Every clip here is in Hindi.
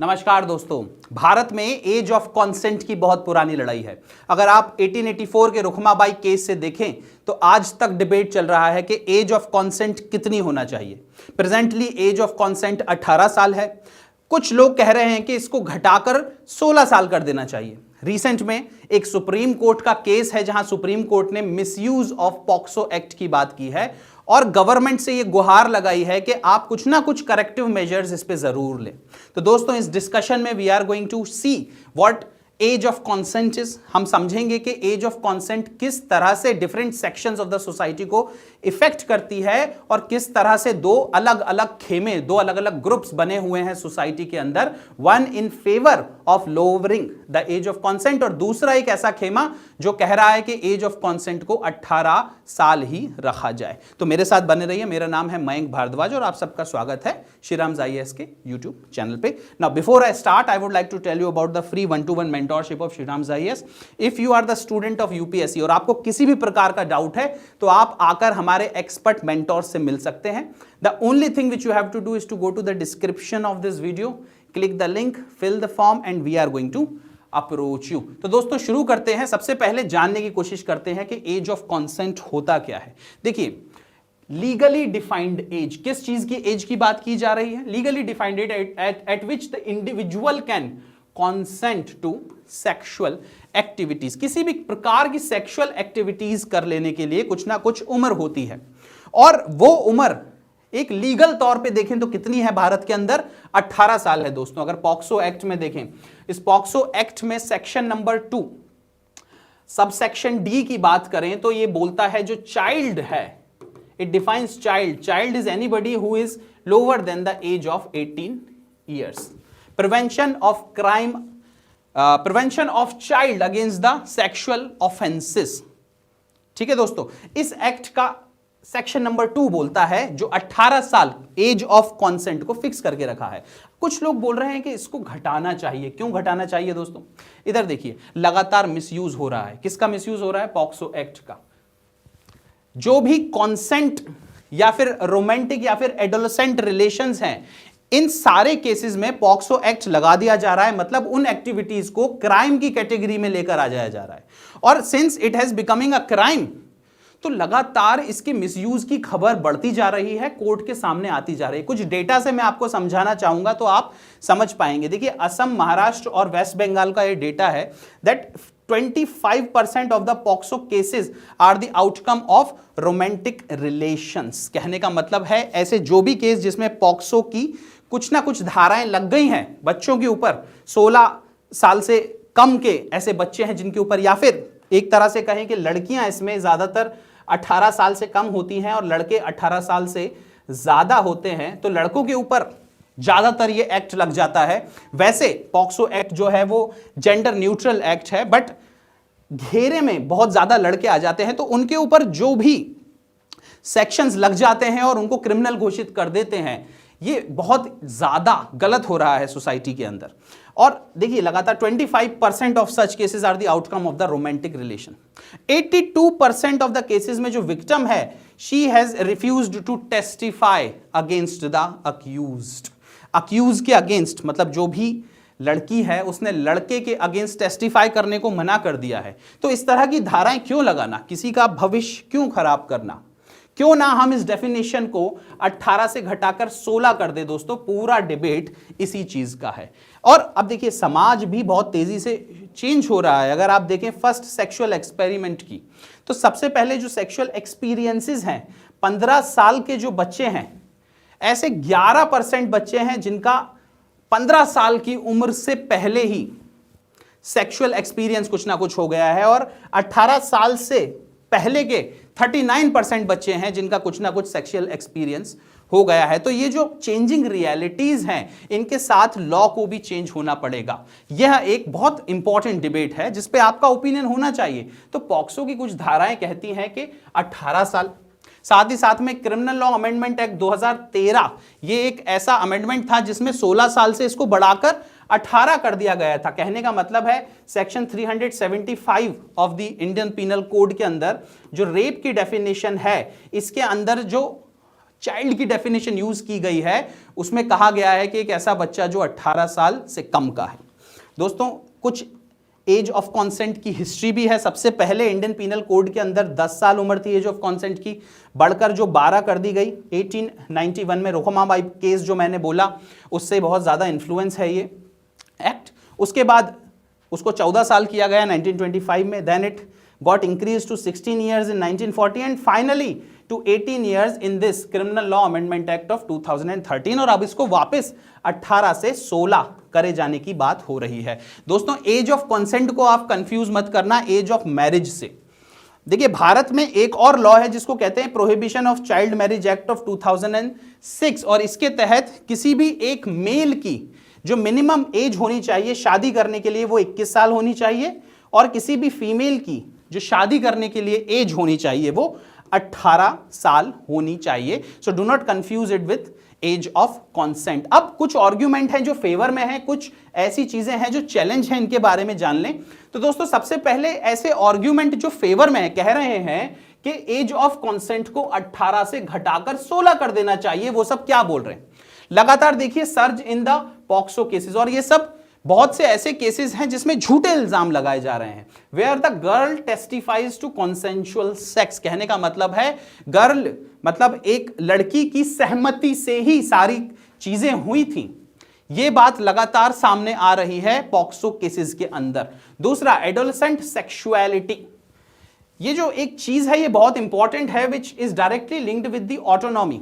नमस्कार दोस्तों, भारत में एज ऑफ कॉन्सेंट की बहुत पुरानी लड़ाई है। अगर आप 1884 के रुखमाबाई केस से देखें तो आज तक डिबेट चल रहा है कि एज ऑफ कॉन्सेंट कितनी होना चाहिए। प्रेजेंटली एज ऑफ कॉन्सेंट 18 साल है। कुछ लोग कह रहे हैं कि इसको घटाकर 16 साल कर देना चाहिए। रिसेंट में एक सुप्रीम कोर्ट का केस है जहां सुप्रीम कोर्ट ने मिसयूज ऑफ पॉक्सो एक्ट की बात की है और गवर्नमेंट से यह गुहार लगाई है कि आप कुछ ना कुछ करेक्टिव मेजर्स इस पे जरूर लें। तो दोस्तों, इस डिस्कशन में we are going to see what age of consent is. हम समझेंगे कि एज ऑफ कॉन्सेंट किस तरह से different sections of the society को इफेक्ट करती है और किस तरह से दो अलग अलग खेमे, दो अलग अलग ग्रुप्स बने हुए हैं सोसाइटी के अंदर, one in favour of lowering the age of consent और दूसरा एक ऐसा खेमा जो कह रहा है कि एज ऑफ कॉन्सेंट को 18 साल ही रखा जाए। तो मेरे साथ बने रहिए। मेरा नाम है मयंक भारद्वाज और आप सबका स्वागत है श्रीराम IAS के यूट्यूब चैनल पे। Now before I start, I would like to tell you about the free 1-to-1 mentorship of Shriram IAS। If you are the student of UPSC और आपको किसी भी प्रकार का डाउट है तो आप आकर हमारे एक्सपर्ट मेंटोर से मिल सकते हैं। The only thing which you have to do is to go to the description of this video, click the link, fill the form and we are going to approach you. तो दोस्तों शुरू करते हैं। सबसे पहले जानने की कोशिश करते हैं कि एज ऑफ कॉन्सेंट होता क्या है। देखिए, लीगली डिफाइंड एज, किस चीज की एज की बात की जा रही है? Legally defined age at which the individual can consent to sexual activities. किसी भी प्रकार की सेक्सुअल एक्टिविटीज कर लेने के लिए कुछ ना कुछ उम्र होती है और वो उम्र एक लीगल तौर पे देखें तो कितनी है भारत के अंदर? 18 साल है दोस्तों। अगर पॉक्सो एक्ट में देखें, इस पॉक्सो एक्ट में section number 2 sub section D की बात करें तो ये बोलता है जो चाइल्ड है, it defines child. Child is anybody who is lower than the age of 18 years. Prevention of crime, prevention of child against the sexual offences. ठीक है दोस्तों, इस एक्ट का सेक्शन नंबर 2 बोलता है जो 18 साल एज ऑफ कॉन्सेंट को फिक्स करके रखा है। कुछ लोग बोल रहे हैं कि इसको घटाना चाहिए। क्यों घटाना चाहिए दोस्तों? इधर देखिए, लगातार मिसयूज हो रहा है। किसका मिसयूज हो रहा है? पॉक्सो एक्ट का। जो भी कॉन्सेंट या फिर रोमांटिक या फिर एडोलेसेंट रिलेशंस हैं, इन सारे केसेस में पॉक्सो एक्ट लगा दिया जा रहा है। मतलब उन एक्टिविटीज को क्राइम की कैटेगरी में लेकर आ जाया जा रहा है और since it has becoming a crime तो लगातार इसके मिसयूज की खबर बढ़ती जा रही है, कोर्ट के सामने आती जा रही है। कुछ डेटा से मैं आपको समझाना चाहूंगा तो आप समझ पाएंगे। देखिए, असम, महाराष्ट्र और वेस्ट बंगाल का ये डेटा है that 25% of the POCSO cases are the outcome of romantic relations. कहने का मतलब है ऐसे जो भी केस जिसमें पॉक्सो की कुछ ना कुछ धाराएं लग गई हैं बच्चों के ऊपर, 16 साल से कम के ऐसे बच्चे हैं जिनके ऊपर, या फिर एक तरह से कहें कि लड़कियां इसमें ज्यादातर 18 साल से कम होती हैं और लड़के 18 साल से ज्यादा होते हैं, तो लड़कों के ऊपर ज्यादातर ये एक्ट लग जाता है। वैसे पॉक्सो एक्ट जो है वो जेंडर न्यूट्रल एक्ट है, बट घेरे में बहुत ज्यादा लड़के आ जाते हैं तो उनके ऊपर जो भी सेक्शंस लग जाते हैं और उनको क्रिमिनल घोषित कर देते हैं, ये बहुत ज्यादा गलत हो रहा है सोसाइटी के अंदर। और देखिए, लगातार 25% of such cases are the outcome of the romantic relation. 82% of the cases में जो विक्टिम है, she has refused to testify against the accused. Accuse के अगेंस्ट मतलब जो भी लड़की है उसने लड़के के अगेंस्ट टेस्टिफाई करने को मना कर दिया है। तो इस तरह की धाराएं क्यों लगाना, किसी का भविष्य क्यों खराब करना? क्यों ना हम इस डेफिनेशन को 18 से घटाकर 16 कर दे दोस्तों। पूरा डिबेट इसी चीज का है। और अब देखिए, समाज भी बहुत तेजी से चेंज हो रहा है। अगर आप देखें फर्स्ट सेक्सुअल एक्सपेरिमेंट की, तो सबसे पहले जो सेक्सुअल एक्सपीरियंसेस हैं, 15 साल के जो बच्चे हैं, ऐसे 11% बच्चे हैं जिनका 15 साल की उम्र से पहले ही सेक्सुअल एक्सपीरियंस कुछ ना कुछ हो गया है और 18 साल से पहले के 39% बच्चे हैं जिनका कुछ ना कुछ सेक्सुअल एक्सपीरियंस हो गया है। तो ये जो चेंजिंग रियलिटीज हैं, इनके साथ लॉ को भी चेंज होना पड़ेगा। यह एक बहुत इंपॉर्टेंट डिबेट है जिस पे आपका ओपिनियन होना चाहिए। तो पॉक्सो की कुछ धाराएं कहती हैं कि 18 साल। साथ ही साथ में क्रिमिनल लॉ अमेंडमेंट एक्ट 2013, ये एक ऐसा अमेंडमेंट था जिसमें 16 साल से इसको बढ़ाकर 18 कर दिया गया था। कहने का मतलब है section 375 of the Indian penal code के अंदर जो रेप की डेफिनेशन है, इसके अंदर जो चाइल्ड की डेफिनेशन यूज की गई है उसमें कहा गया है कि एक ऐसा बच्चा जो 18 साल से कम का है। दोस्तों कुछ एज ऑफ कॉन्सेंट की हिस्ट्री भी है। सबसे पहले इंडियन पीनल कोड के अंदर 10 साल उम्र थी एज ऑफ कॉन्सेंट की, बढ़कर जो 12 कर दी गई 1891 में। रोहमाबाई केस जो मैंने बोला उससे बहुत ज़्यादा इन्फ्लुएंस है ये एक्ट। उसके बाद उसको 14 साल किया गया 1925 में, then it got increase to 16 years in 1940 and finally to 18 years in this criminal law amendment act of 2013, और अब इसको वापस 18 से 16 करे जाने की बात हो रही है। दोस्तों एज ऑफ कंसेंट को आप कंफ्यूज मत करना एज ऑफ मैरिज से। देखिए भारत में एक और लॉ है जिसको कहते हैं prohibition of child marriage act of 2006, और इसके तहत किसी भी एक मेल की जो मिनिमम एज होनी चाहिए शादी करने के लिए वो 21 साल होनी चाहिए, और किसी भी फीमेल की जो शादी करने के लिए एज होनी चाहिए वो 18 साल होनी चाहिए। So do not confuse it with age of consent. अब कुछ आर्ग्यूमेंट हैं जो फेवर में हैं, कुछ ऐसी चीजें हैं जो चैलेंज हैं, इनके बारे में जान लें। तो दोस्तों सबसे पहले ऐसे आर्ग्यूमेंट जो फेवर में है कह रहे हैं कि एज ऑफ कॉन्सेंट को 18 से घटाकर 16 कर देना चाहिए, वो सब क्या बोल रहे हैं। लगातार देखिए surge in the POCSO cases, और ये सब बहुत से ऐसे केसेस हैं जिसमें झूठे इल्जाम लगाए जा रहे हैं। Where the girl testifies to consensual sex, कहने का मतलब है गर्ल मतलब एक लड़की की सहमति से ही सारी चीजें हुई थी। ये बात लगातार सामने आ रही है पॉक्सो केसेस के अंदर। दूसरा एडोलेसेंट सेक्सुअलिटी, ये जो एक चीज है ये बहुत इंपॉर्टेंट है which is directly linked with the autonomy.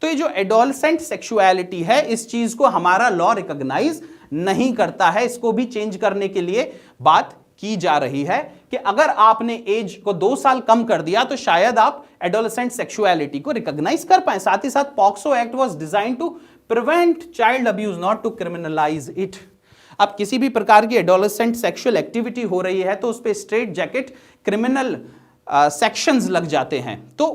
तो ये जो एडोलेसेंट सेक्सुअलिटी है इस चीज को हमारा लॉ रिकॉग्नाइज नहीं करता है, इसको भी चेंज करने के लिए बात की जा रही है कि अगर आपने एज को 2 साल कम कर दिया तो शायद आप एडोलेसेंट सेक्सुअलिटी को रिकॉग्नाइज कर पाए। साथ ही साथ POCSO act was design to prevent child abuse not to criminalize it. अब किसी भी प्रकार की एडोलेसेंट सेक्सुअल एक्टिविटी हो रही है तो उस पर स्ट्रेट जैकेट क्रिमिनल सेक्शंस लग जाते हैं। तो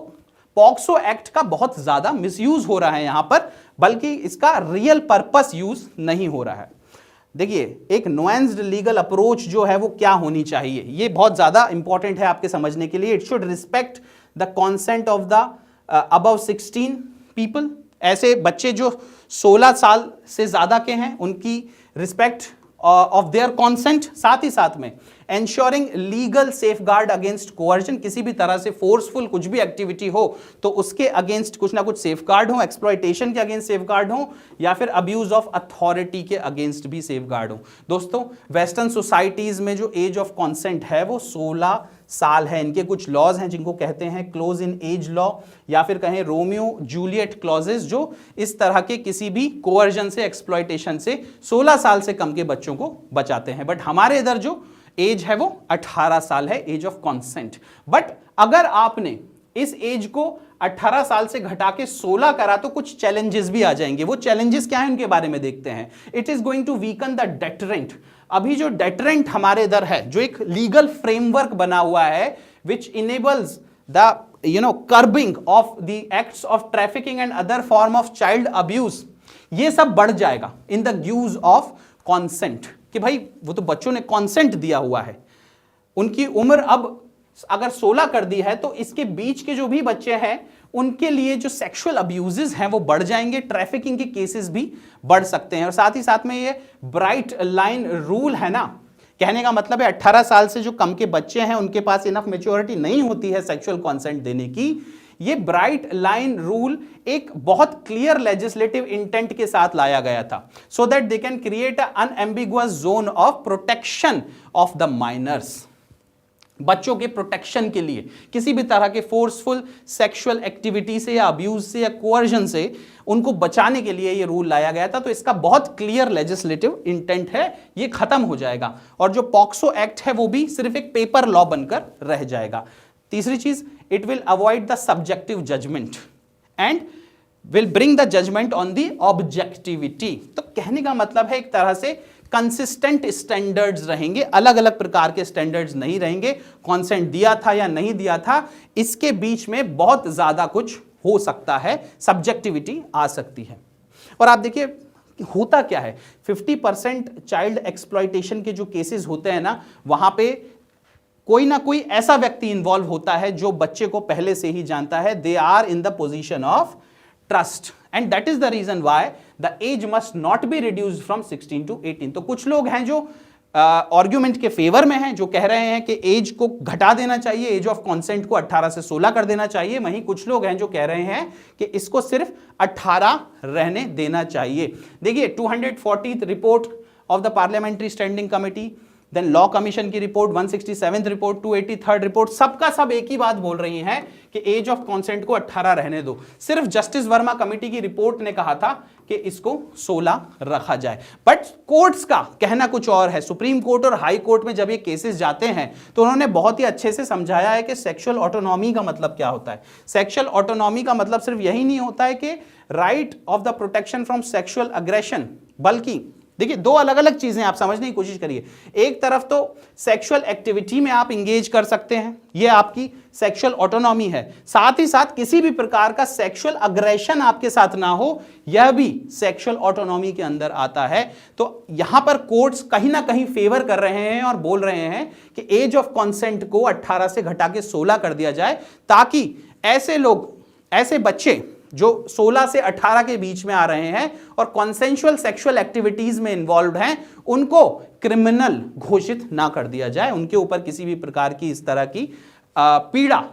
पॉक्सो एक्ट का बहुत ज्यादा मिसयूज हो रहा है यहां पर, बल्कि इसका रियल पर्पस यूज नहीं हो रहा है। देखिए एक नुएंस्ड लीगल अप्रोच जो है वो क्या होनी चाहिए, ये बहुत ज्यादा इंपॉर्टेंट है आपके समझने के लिए। It should respect the consent of the above 16 people, ऐसे बच्चे जो 16 साल से ज्यादा के हैं उनकी रिस्पेक्ट ऑफ देयर कॉन्सेंट। साथ ही साथ में ensuring legal safeguard against coercion, किसी भी तरह से फोर्सफुल कुछ भी एक्टिविटी हो तो उसके अगेंस्ट कुछ ना कुछ सेफगार्ड हो, एक्सप्लॉयटेशन के अगेंस्ट सेफगार्ड हो या फिर अब्यूज ऑफ अथॉरिटी के अगेंस्ट भी सेफगार्ड हो। दोस्तों वेस्टर्न सोसाइटीज में जो एज ऑफ कॉन्सेंट है वो 16 साल है। इनके कुछ लॉज हैं जिनको कहते हैं क्लोज इन एज लॉ या फिर कहें रोमियो जूलियट क्लॉजेस, जो इस तरह के किसी भी कोअर्जन से एक्सप्लॉयटेशन से 16 साल से कम के बच्चों को बचाते हैं। बट हमारे इधर जो एज है वो 18 साल है, एज ऑफ कॉन्सेंट। बट अगर आपने इस एज को 18 साल से घटा के 16 करा तो कुछ चैलेंजेस भी आ जाएंगे। वो चैलेंजेस क्या है उनके बारे में देखते हैं। It is going to weaken the deterrent. अभी जो डेटरेंट हमारे इधर है, जो एक लीगल फ्रेमवर्क बना हुआ है which enables the curbing of the acts of trafficking and other form of child abuse, ये सब बढ़ जाएगा in the use of consent. कि भाई वो तो बच्चों ने कॉन्सेंट दिया हुआ है, उनकी उम्र अब अगर 16 कर दी है तो इसके बीच के जो भी बच्चे हैं उनके लिए जो सेक्सुअल अब्यूजेस हैं वो बढ़ जाएंगे, ट्रैफिकिंग के केसेस भी बढ़ सकते हैं। और साथ ही साथ में ये ब्राइट लाइन रूल है ना, कहने का मतलब है 18 साल से जो कम के बच्चे हैं उनके पास इनफ मैच्योरिटी नहीं होती है सेक्सुअल कॉन्सेंट देने की। ये ब्राइट लाइन रूल एक बहुत क्लियर लेजिस्लेटिव इंटेंट के साथ लाया गया था, so that they can create a unambiguous zone of protection of the minors. बच्चों के प्रोटेक्शन के लिए किसी भी तरह के फोर्सफुल सेक्सुअल एक्टिविटी से या अब्यूज से या कोअर्जन से उनको बचाने के लिए ये रूल लाया गया था। तो इसका बहुत क्लियर लेजिस्लेटिव इंटेंट है, ये खत्म हो जाएगा और जो पॉक्सो एक्ट है वो भी सिर्फ एक पेपर लॉ बनकर रह जाएगा। तीसरी चीज, it will avoid the subjective judgement and will bring the judgement on the objectivity. तो कहने का मतलब है एक तरह से कंसिस्टेंट स्टैंडर्ड्स रहेंगे, अलग अलग प्रकार के स्टैंडर्ड्स नहीं रहेंगे। कॉन्सेंट दिया था या नहीं दिया था, इसके बीच में बहुत ज्यादा कुछ हो सकता है, सब्जेक्टिविटी आ सकती है। और आप देखिए होता क्या है, 50% चाइल्ड एक्सप्लॉयटेशन के जो केसेस होते हैं ना, वहां पे कोई ना कोई ऐसा व्यक्ति इन्वॉल्व होता है जो बच्चे को पहले से ही जानता है। They are in the position of trust, and that is the reason why the age must not be reduced from 16 to 18। तो कुछ लोग हैं जो आर्ग्यूमेंट के फेवर में हैं, जो कह रहे हैं कि एज को घटा देना चाहिए, एज ऑफ कंसेंट को 18 से 16 कर देना चाहिए। वहीं कुछ लोग हैं जो कह रहे हैं कि इसको सिर्फ 18 रहने देना चाहिए। देखिए 240th report of the parliamentary standing committee, then law commission की report, 167th report, 283rd report, सबका सब एक ही बात बोल रही हैं कि एज ऑफ कंसेंट को 18 रहने दो। सिर्फ जस्टिस वर्मा कमेटी की रिपोर्ट ने कहा था कि इसको 16 रखा जाए, बट कोर्ट्स का कहना कुछ और है। सुप्रीम कोर्ट और हाई कोर्ट में जब ये केसेस जाते हैं तो उन्होंने बहुत ही अच्छे से समझाया है कि सेक्सुअल ऑटोनॉमी का मतलब क्या होता है। सेक्सुअल ऑटोनॉमी का मतलब सिर्फ यही नहीं होता है कि right of the protection from sexual aggression, बल्कि देखिए दो अलग अलग चीजें आप समझने की कोशिश करिए। एक तरफ तो सेक्सुअल एक्टिविटी में आप इंगेज कर सकते हैं, यह आपकी सेक्सुअल ऑटोनॉमी है, साथ ही साथ किसी भी प्रकार का सेक्सुअल अग्रेशन आपके साथ ना हो, यह भी सेक्सुअल ऑटोनॉमी के अंदर आता है। तो यहां पर कोर्ट्स कहीं ना कहीं फेवर कर रहे हैं और बोल रहे हैं कि एज ऑफ कंसेंट को 18 से घटा के 16 कर दिया जाए, ताकि ऐसे लोग, ऐसे बच्चे जो 16 से 18 के बीच में आ रहे हैं और कॉन्सेंशुअल सेक्सुअल एक्टिविटीज में इन्वॉल्व हैं, उनको क्रिमिनल घोषित ना कर दिया जाए, उनके ऊपर किसी भी प्रकार की इस तरह की पीड़ा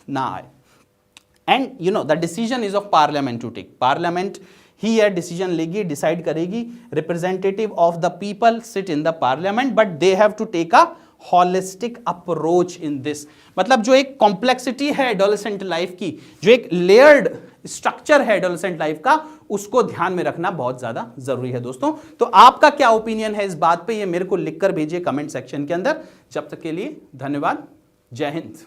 ना आए। And you know the decision is of parliament to take. Parliament ही यह डिसीजन लेगी, डिसाइड करेगी। Representative of the people sit in the parliament, but they have to take a holistic approach in this. मतलब जो एक कॉम्प्लेक्सिटी है एडोलेसेंट लाइफ की, जो एक लेयर्ड स्ट्रक्चर है एडोलेसेंट लाइफ का, उसको ध्यान में रखना बहुत ज्यादा जरूरी है दोस्तों। तो आपका क्या ओपिनियन है इस बात पे, ये मेरे को लिखकर भेजिए कमेंट सेक्शन के अंदर। जब तक के लिए धन्यवाद, जय हिंद।